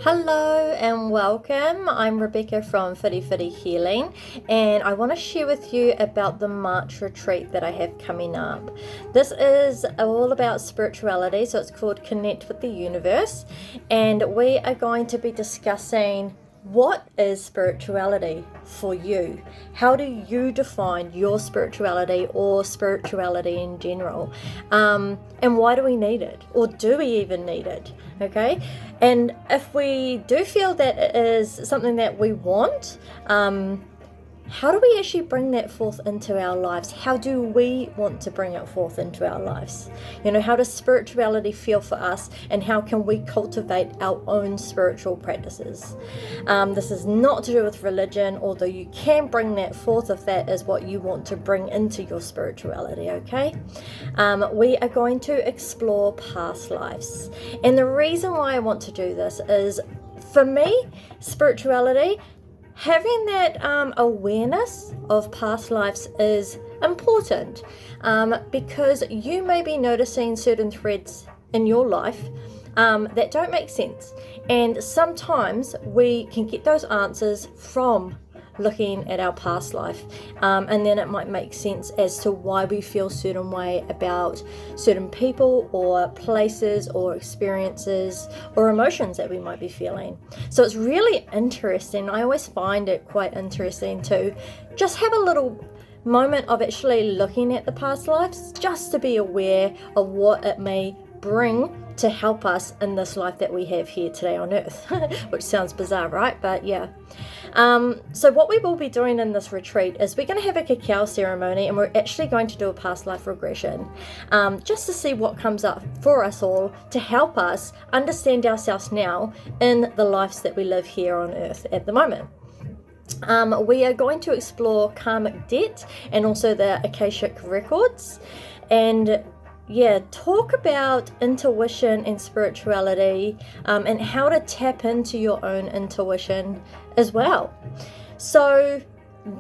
Hello and welcome. I'm Rebecca from Fitty Fitty Healing, and I want to share with you about the March retreat that I have coming up. This is all about spirituality, so it's called Connect with the Universe, and we are going to be discussing what is spirituality for you? How do you define your spirituality or spirituality in general? And why do we need it? Or do we even need it? Okay. And if we do feel that it is something that we want, how do we actually bring that forth into our lives? How do we want to bring it forth into our lives? How does spirituality feel for us, and how can we cultivate our own spiritual practices? This is not to do with religion, although you can bring that forth if that is what you want to bring into your spirituality, okay? We are going to explore past lives. And the reason why I want to do this is, for me, spirituality, having that awareness of past lives is important, because you may be noticing certain threads in your life that don't make sense, and sometimes we can get those answers from looking at our past life, and then it might make sense as to why we feel certain way about certain people or places or experiences or emotions that we might be feeling. So it's really interesting. I always find it quite interesting to just have a little moment of actually looking at the past lives, just to be aware of what it may bring to help us in this life that we have here today on earth. Which sounds bizarre, right? But yeah. So what we will be doing in this retreat is we're going to have a cacao ceremony, and we're actually going to do a past life regression, just to see what comes up for us all, to help us understand ourselves now in the lives that we live here on earth at the moment. We are going to explore karmic debt and also the Akashic records, and talk about intuition and spirituality, and how to tap into your own intuition as well. So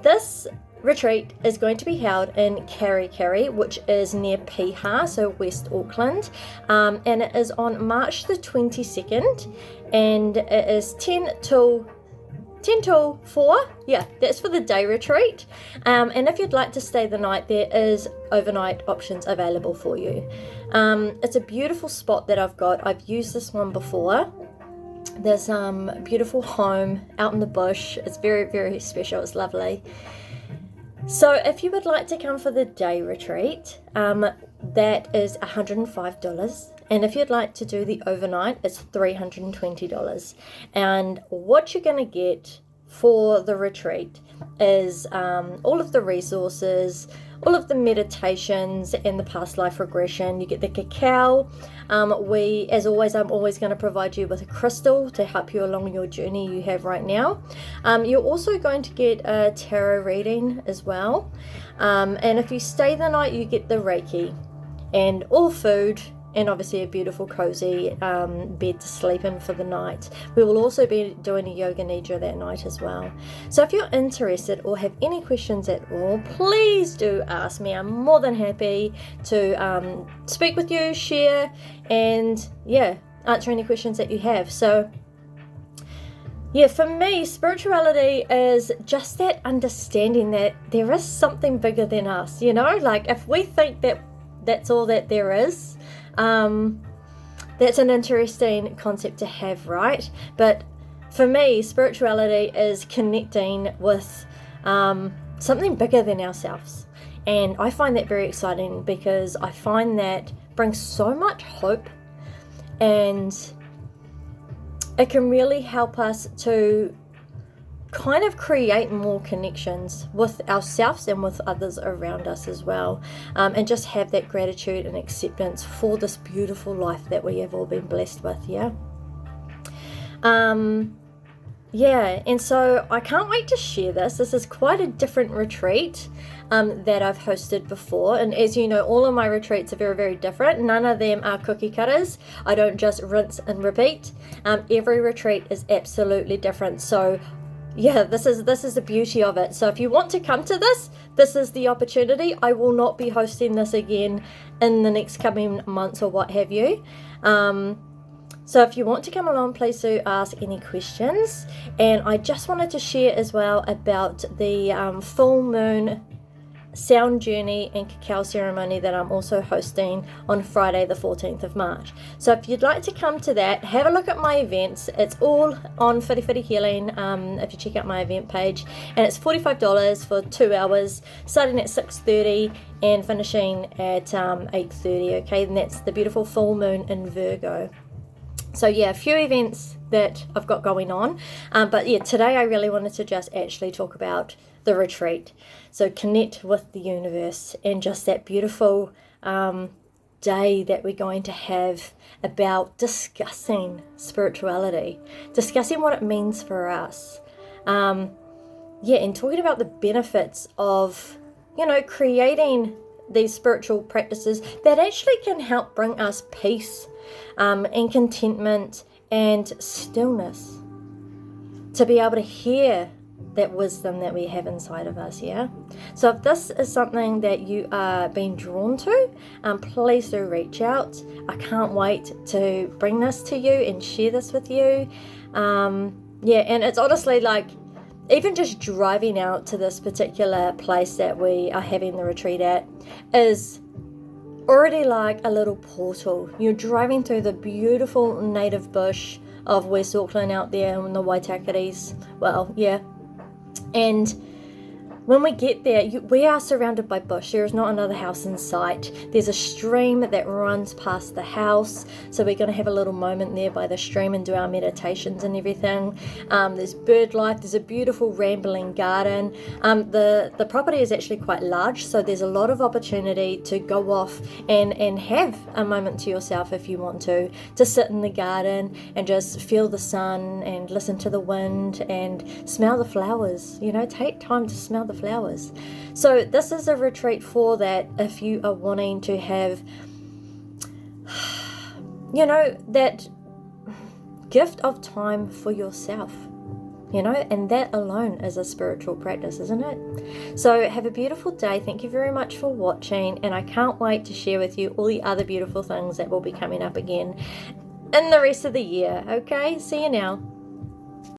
this retreat is going to be held in Kerikeri, which is near Piha, so West Auckland, and it is on March the 22nd, and it is 10 till 4, that's for the day retreat, and if you'd like to stay the night, there is overnight options available for you. It's a beautiful spot that I've used this one before. There's beautiful home out in the bush. It's very, very special. It's lovely. So if you would like to come for the day retreat, that is $105. And if you'd like to do the overnight, it's $320. And what you're going to get for the retreat is all of the resources, all of the meditations, and the past life regression. You get the cacao. As always, I'm always going to provide you with a crystal to help you along your journey you have right now. You're also going to get a tarot reading as well. And if you stay the night, you get the Reiki and all food, and obviously a beautiful cozy bed to sleep in for the night. We will also be doing a yoga nidra that night as well. So if you're interested or have any questions at all, please do ask me. I'm more than happy to speak with you, share, and answer any questions that you have. So for me, spirituality is just that understanding that there is something bigger than us, like if we think that that's all that there is, that's an interesting concept to have, right? But for me, spirituality is connecting with something bigger than ourselves, and I find that very exciting, because I find that brings so much hope, and it can really help us to kind of create more connections with ourselves and with others around us as well, and just have that gratitude and acceptance for this beautiful life that we have all been blessed with. And so I can't wait to share this. This is quite a different retreat that I've hosted before, and as you know, all of my retreats are very, very different. None of them are cookie cutters. I don't just rinse and repeat. Every retreat is absolutely different. So this is the beauty of it. So if you want to come to this is the opportunity. I will not be hosting this again in the next coming months or what have you. So if you want to come along, please do ask any questions. And I just wanted to share as well about the full moon sound journey and cacao ceremony that I'm also hosting on Friday the 14th of March. So if you'd like to come to that, have a look at my events. It's all on Whiri Whiri Healing if you check out my event page, and it's $45 for 2 hours, starting at 6:30 and finishing at 8:30. Okay, and that's the beautiful full moon in Virgo. So yeah, a few events that I've got going on, but yeah, today I really wanted to just actually talk about the retreat. So connect with the universe and just that beautiful day that we're going to have about discussing spirituality, discussing what it means for us. And talking about the benefits of, creating these spiritual practices that actually can help bring us peace and contentment and stillness, to be able to hear that wisdom that we have inside of us. So if this is something that you are being drawn to, please do reach out. I can't wait to bring this to you and share this with you. And it's honestly like, even just driving out to this particular place that we are having the retreat at is already like a little portal. You're driving through the beautiful native bush of West Auckland out there in the Waitakares. And when we get there, we are surrounded by bush. There is not another house in sight. There's a stream that runs past the house, so we're going to have a little moment there by the stream and do our meditations and everything. There's bird life. There's a beautiful rambling garden. The property is actually quite large, so there's a lot of opportunity to go off and have a moment to yourself if you want to sit in the garden and just feel the sun and listen to the wind and smell the flowers. Take time to smell the flowers. So this is a retreat for that, if you are wanting to have that gift of time for yourself, and that alone is a spiritual practice, isn't it? So have a beautiful day. Thank you very much for watching, and I can't wait to share with you all the other beautiful things that will be coming up again in the rest of the year. Okay, see you now.